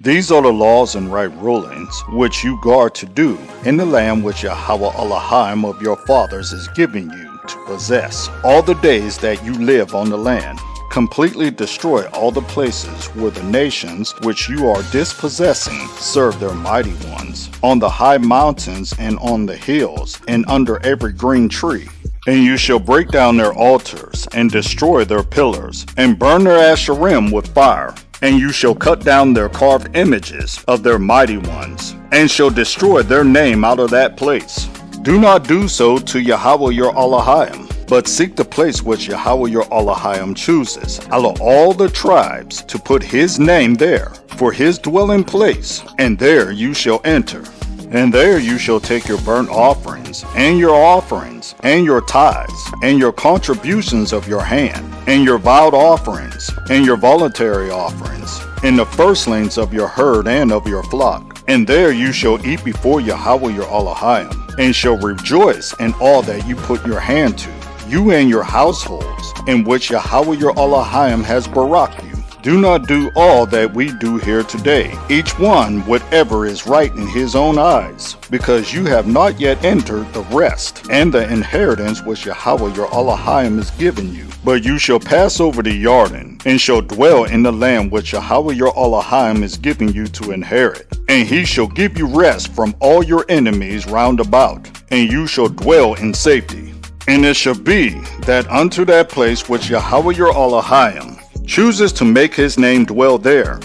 These are the laws and right rulings which you guard to do in the land which Yahweh Elohim of your fathers is giving you to possess all the days that you live on the land. Completely destroy all the places where the nations which you are dispossessing serve their mighty ones, on the high mountains and on the hills and under every green tree. And you shall break down their altars and destroy their pillars and burn their Asherim with fire. And you shall cut down their carved images of their mighty ones, and shall destroy their name out of that place. Do not do so to Yahweh your Elohim, but seek the place which Yahweh your Elohim chooses out of all the tribes to put his name there for his dwelling place, and there you shall enter. And there you shall take your burnt offerings, and your tithes, and your contributions of your hand, and your vowed offerings, and your voluntary offerings, and the firstlings of your herd and of your flock. And there you shall eat before Yahweh your Elohim, and shall rejoice in all that you put your hand to, you and your households, in which Yahweh your Elohim has baraked you. Do not do all that we do here today, each one whatever is right in his own eyes, because you have not yet entered the rest and the inheritance which Yahweh your Elohim is giving you. But you shall pass over the Jordan, and shall dwell in the land which Yahweh your Elohim is giving you to inherit. And he shall give you rest from all your enemies round about, and you shall dwell in safety. And it shall be that unto that place which Yahweh your Elohim chooses to make his name dwell there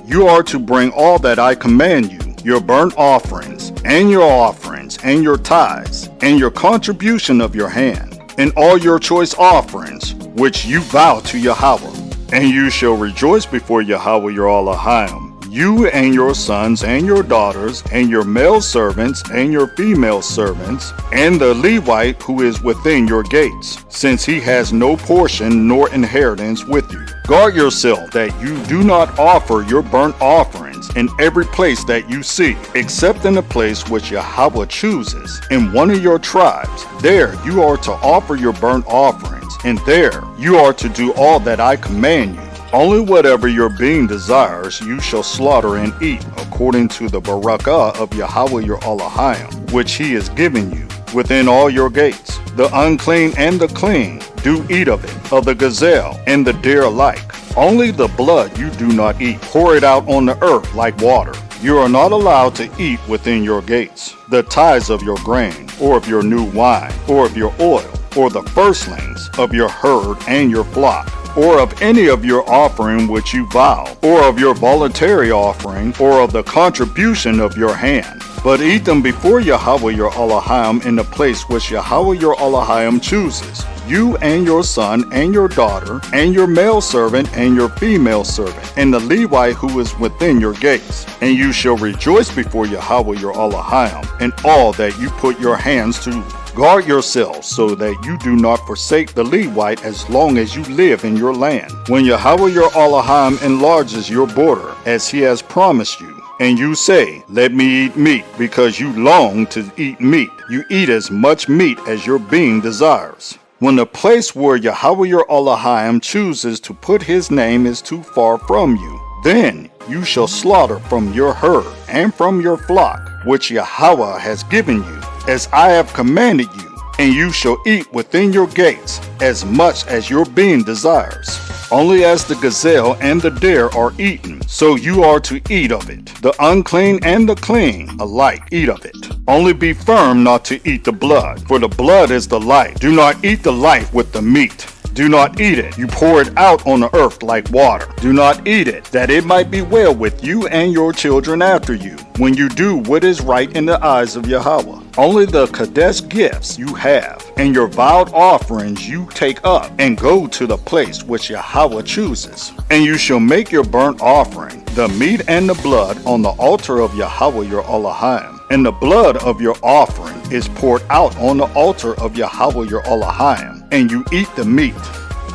you are to bring all that I command you, your burnt offerings, and your tithes, and your contribution of your hand, and all your choice offerings, which you vow to Yahweh. And you shall rejoice before Yahweh your Elohim, you and your sons and your daughters, and your male servants and your female servants, and the Levite who is within your gates, since he has no portion nor inheritance with you. Guard yourself that you do not offer your burnt offerings in every place that you see, except in the place which Yahweh chooses, in one of your tribes. There you are to offer your burnt offerings, and there you are to do all that I command you. Only whatever your being desires you shall slaughter and eat, according to the barakah of Yahweh your Elohim, which he is giving you, within all your gates. The unclean and the clean do eat of it, of the gazelle and the deer alike. Only the blood you do not eat. Pour it out on the earth like water. You are not allowed to eat within your gates the tithes of your grain, or of your new wine, or of your oil, or the firstlings of your herd and your flock, or of any of your offering which you vow, or of your voluntary offering, or of the contribution of your hand. But eat them before Yahweh your Elohim in the place which Yahweh your Elohim chooses, you and your son and your daughter, and your male servant and your female servant, and the Levite who is within your gates. And you shall rejoice before Yahweh your Elohim in all that you put your hands to. Guard yourselves so that you do not forsake the Levite as long as you live in your land. When Yahweh your Elohim enlarges your border as he has promised you, and you say, let me eat meat, because you long to eat meat, you eat as much meat as your being desires. When the place where Yahweh your Elohim chooses to put his name is too far from you, then you shall slaughter from your herd and from your flock, which Yahweh has given you, as I have commanded you, and you shall eat within your gates as much as your being desires. Only as the gazelle and the deer are eaten, so you are to eat of it. The unclean and the clean alike eat of it. Only be firm not to eat the blood, for the blood is the life. Do not eat the life with the meat. Do not eat it. You pour it out on the earth like water. Do not eat it, that it might be well with you and your children after you, when you do what is right in the eyes of Yahweh. Only the Kadesh gifts you have, and your vowed offerings you take up, and go to the place which Yahweh chooses. And you shall make your burnt offering, the meat and the blood, on the altar of Yahweh your Elohim. And the blood of your offering is poured out on the altar of Yahweh your Elohim, and you eat the meat.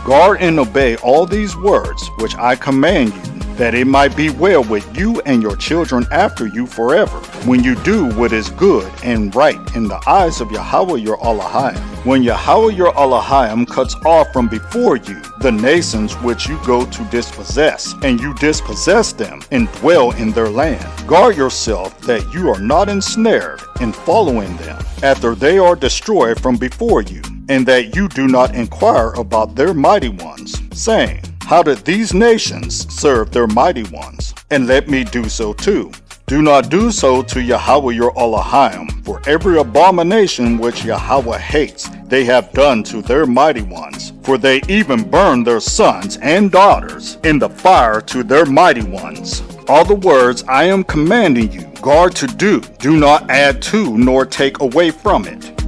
Guard and obey all these words which I command you, that it might be well with you and your children after you forever, when you do what is good and right in the eyes of Yahweh your Elohim. When Yahweh your Elohim cuts off from before you the nations which you go to dispossess, and you dispossess them and dwell in their land, guard yourself that you are not ensnared in following them after they are destroyed from before you, and that you do not inquire about their mighty ones, saying, how did these nations serve their mighty ones? And let me do so too. Do not do so to Yahweh your Elohim, for every abomination which Yahweh hates they have done to their mighty ones. For they even burn their sons and daughters in the fire to their mighty ones. All the words I am commanding you, guard to do. Do not add to nor take away from it.